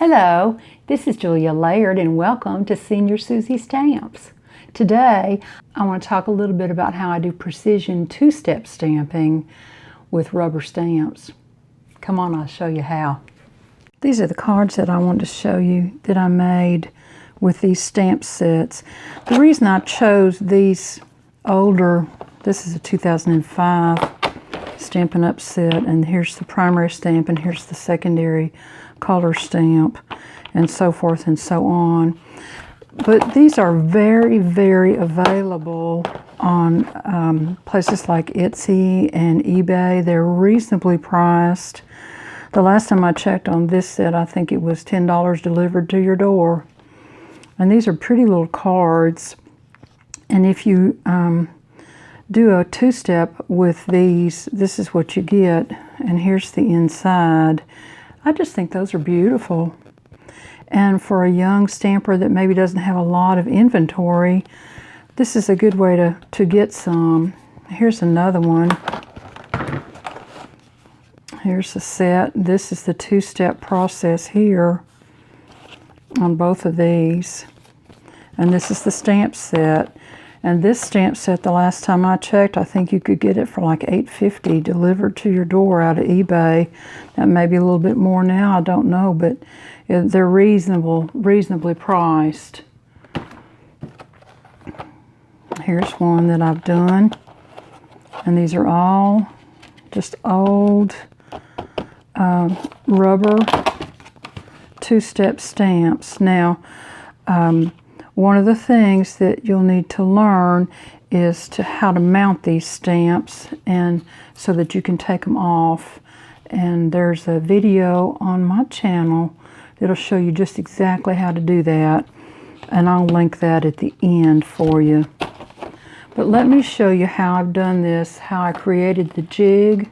Hello, this is Julia Laird and welcome to Senior Susie Stamps. Today I want to talk a little bit about how I do precision two-step stamping with rubber stamps. Come on, I'll show you how. These are the cards that I want to show you that I made with these stamp sets. The reason I chose these older, this is a 2005 Stampin' Up set, and here's the primary stamp and here's the secondary color stamp, and so forth and so on. But these are very, very available on places like Etsy and eBay. They're reasonably priced. The last time I checked on this set, I think it was $10 delivered to your door. And these are pretty little cards. And if you do a two-step with these, this is what you get. And here's the inside. I just think those are beautiful. And for a young stamper that maybe doesn't have a lot of inventory, this is a good way to get some. Here's another one. Here's a set. This is the two-step process here on both of these. And this is the stamp set. And this stamp set, the last time I checked, I think you could get it for like $8.50 delivered to your door out of eBay. That may be a little bit more now, I don't know, but they're reasonably priced. Here's one that I've done. And these are all just old rubber two-step stamps. Now, one of the things that you'll need to learn is how to mount these stamps, and so that you can take them off. And there's a video on my channel that'll show you just exactly how to do that, and I'll link that at the end for you. But let me show you how I've done this, how I created the jig.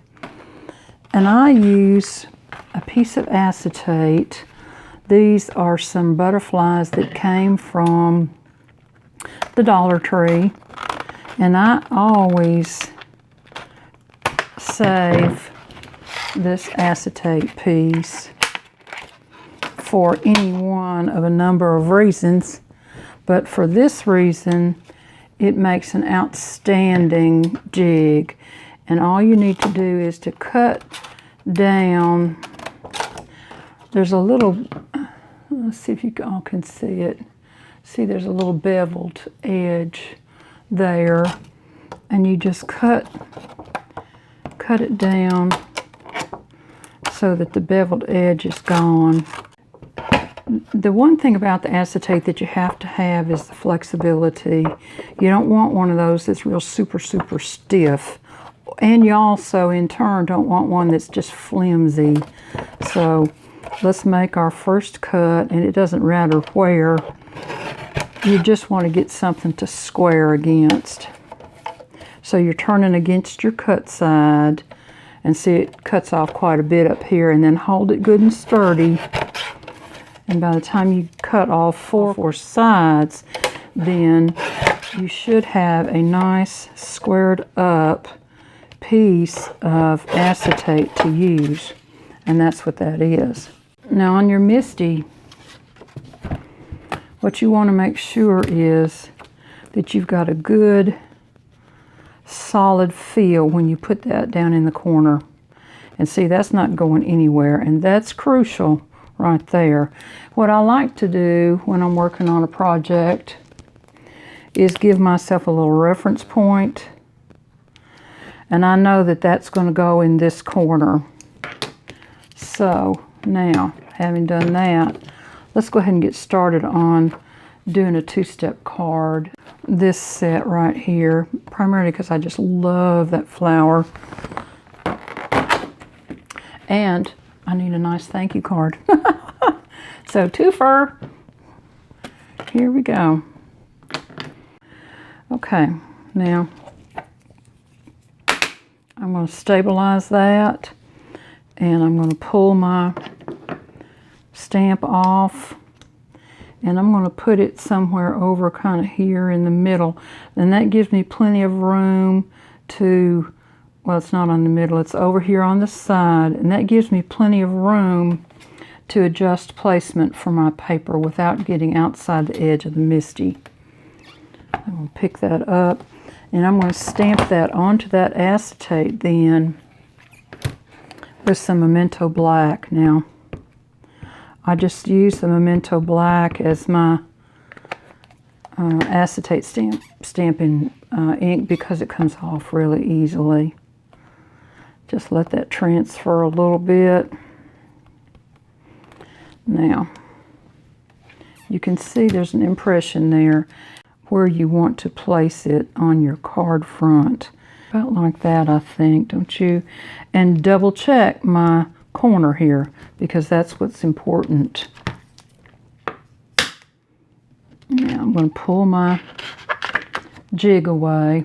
And I use a piece of acetate. These are some butterflies that came from the Dollar Tree, and I always save this acetate piece for any one of a number of reasons, but for this reason it makes an outstanding jig. And all you need to do is to cut down. There's a little, let's see if you all can see it. See, there's a little beveled edge there, and you just cut it down so that the beveled edge is gone. The one thing about the acetate that you have to have is the flexibility. You don't want one of those that's real super stiff, and you also in turn don't want one that's just flimsy. So let's make our first cut, and it doesn't matter where. You just want to get something to square against. So you're turning against your cut side, and see it cuts off quite a bit up here, and then hold it good and sturdy. And by the time you cut all four sides, then you should have a nice squared up piece of acetate to use. And that's what that is. Now on your Misti, what you want to make sure is that you've got a good solid feel when you put that down in the corner. And see, that's not going anywhere, and that's crucial right there. What I like to do when I'm working on a project is give myself a little reference point, and I know that that's going to go in this corner. So now, having done that, let's go ahead and get started on doing a two-step card. This set right here, primarily because I just love that flower. And I need a nice thank you card. So twofer. Here we go. Okay, now I'm going to stabilize that, and I'm going to pull my stamp off, and I'm going to put it somewhere over kind of here in the middle, and that gives me plenty of room to, well, it's not on the middle, it's over here on the side, and that gives me plenty of room to adjust placement for my paper without getting outside the edge of the Misti. I'm going to pick that up, and I'm going to stamp that onto that acetate then with some Memento Black. Now, I just use the Memento Black as my acetate stamping ink because it comes off really easily. Just let that transfer a little bit. Now, you can see there's an impression there where you want to place it on your card front. About like that, I think, don't you? And double check my corner here, because that's what's important. Now I'm going to pull my jig away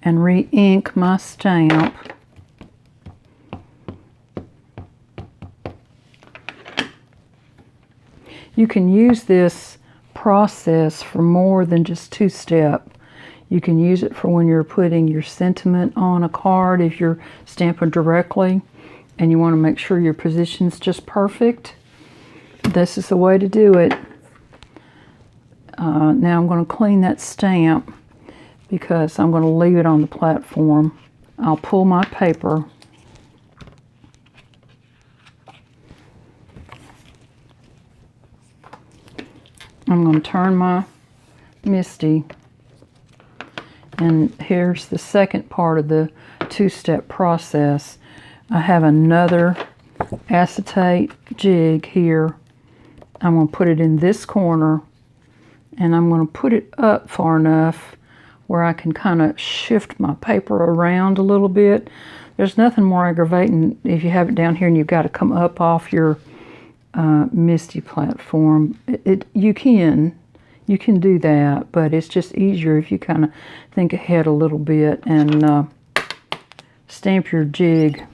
and re-ink my stamp. You can use this process for more than just two-step. You can use it for when you're putting your sentiment on a card, if you're stamping directly and you want to make sure your position's just perfect. This is the way to do it. Now I'm going to clean that stamp because I'm going to leave it on the platform. I'll pull my paper. I'm going to turn my Misti, and here's the second part of the two-step process. I have another acetate jig here. I'm going to put it in this corner, and I'm going to put it up far enough where I can kind of shift my paper around a little bit. There's nothing more aggravating if you have it down here and you've got to come up off your Misti platform. You can do that, but it's just easier if you kind of think ahead a little bit and stamp your jig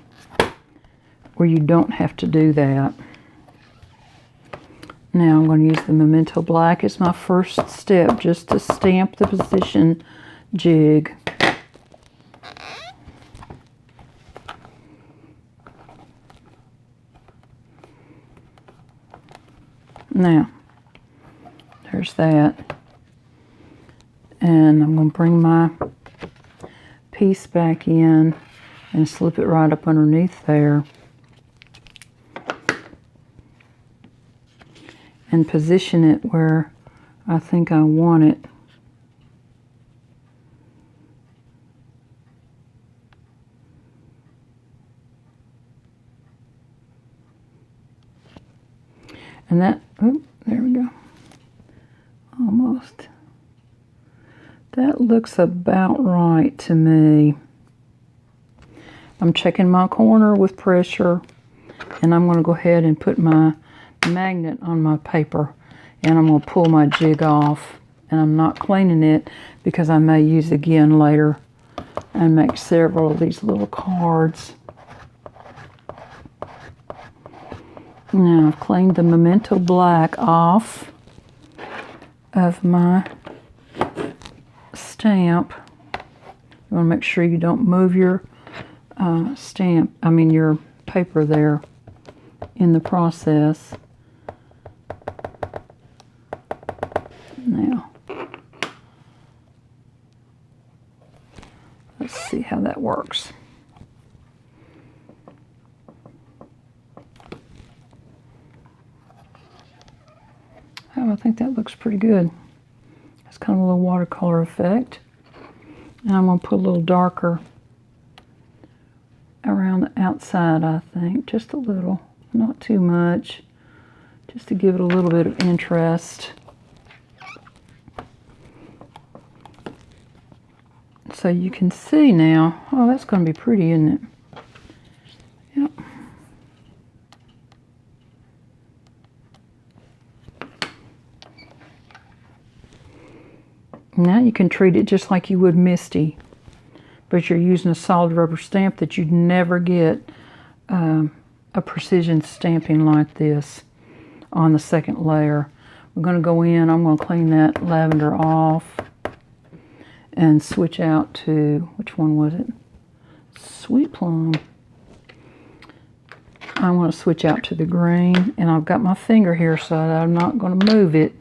where you don't have to do that. Now I'm going to use the Memento Black as my first step, just to stamp the position jig. Now, there's that. And I'm going to bring my piece back in and slip it right up underneath there. And position it where I think I want it. And that, oh, there we go. Almost. That looks about right to me. I'm checking my corner with pressure, and I'm going to go ahead and put my magnet on my paper, and I'm going to pull my jig off, and I'm not cleaning it because I may use it again later and make several of these little cards. Now I've cleaned the Memento Black off of my stamp. You want to make sure you don't move your your paper there in the process. Now, let's see how that works. Oh, I think that looks pretty good. It's kind of a little watercolor effect. And I'm going to put a little darker around the outside, I think. Just a little, not too much. Just to give it a little bit of interest. So you can see now, oh, that's going to be pretty, isn't it? Yep. Now you can treat it just like you would Misti, but you're using a solid rubber stamp that you'd never get a precision stamping like this on the second layer. We're going to go in, I'm going to clean that lavender off and switch out to, which one was it? Sweet Plum. I want to switch out to the green, and I've got my finger here so I'm not going to move it.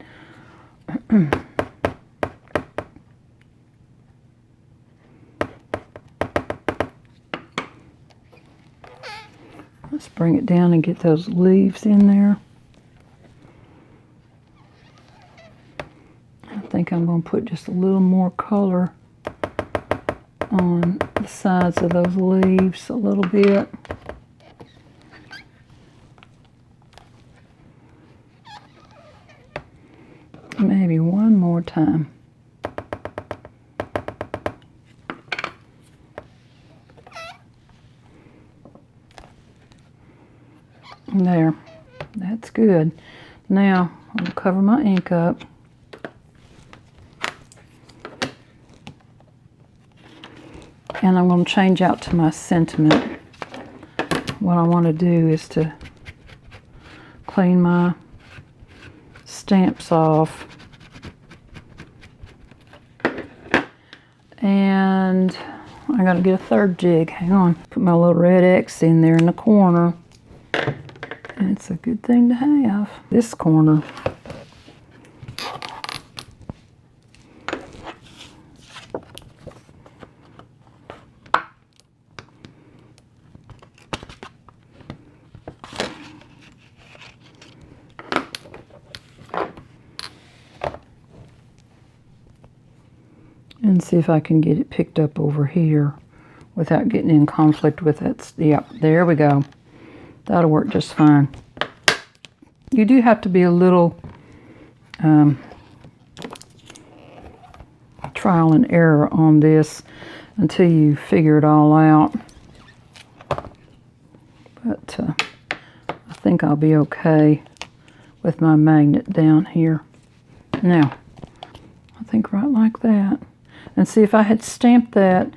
Let's bring it down and get those leaves in there. I think I'm going to put just a little more color on the sides of those leaves a little bit. Maybe one more time. There, that's good. Now I'm going to cover my ink up. And I'm going to change out to my sentiment. What I want to do is to clean my stamps off. And I got to get a third jig. Hang on. Put my little red X in there in the corner. And it's a good thing to have. This corner. And see if I can get it picked up over here without getting in conflict with it. Yep, there we go. That'll work just fine. You do have to be a little trial and error on this until you figure it all out. But I think I'll be okay with my magnet down here. Now, I think right like that. And see, if I had stamped that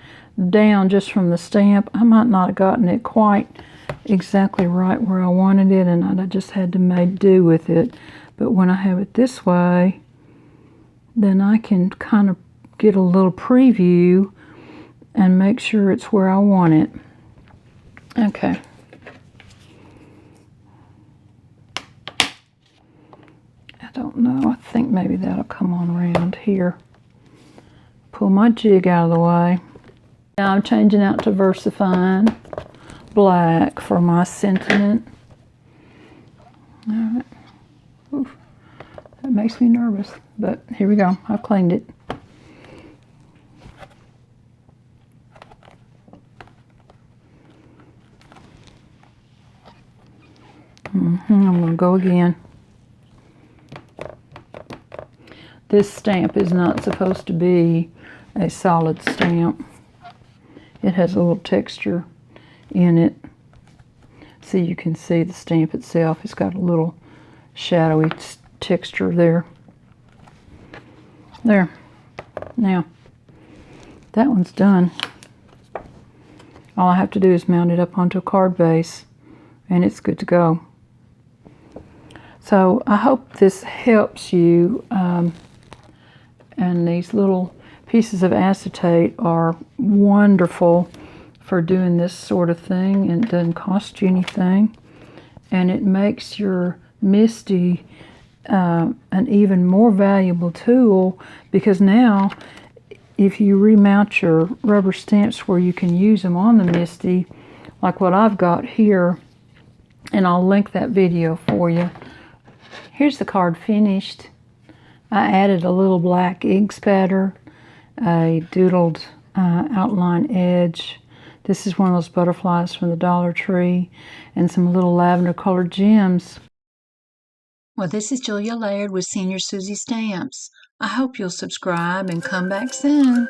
down just from the stamp, I might not have gotten it quite exactly right where I wanted it, and I'd have just had to make do with it. But when I have it this way, then I can kind of get a little preview and make sure it's where I want it. Okay. I don't know. I think maybe that'll come on around here. Pull my jig out of the way. Now I'm changing out to VersaFine black for my sentiment. All right. Oof. That makes me nervous, but here we go. I've cleaned it. I'm going to go again. This stamp is not supposed to be a solid stamp. It has a little texture in it. So you can see the stamp itself. It's got a little shadowy texture there. There. Now, that one's done. All I have to do is mount it up onto a card base, and it's good to go. So I hope this helps you. And these little pieces of acetate are wonderful for doing this sort of thing, and it doesn't cost you anything, and it makes your Misti an even more valuable tool, because now if you remount your rubber stamps where you can use them on the Misti, like what I've got here, and I'll link that video for you. Here's the card finished. I added a little black ink spatter, a doodled outline edge. This is one of those butterflies from the Dollar Tree, and some little lavender colored gems. Well, this is Julia Laird with Senior Susie Stamps. I hope you'll subscribe and come back soon.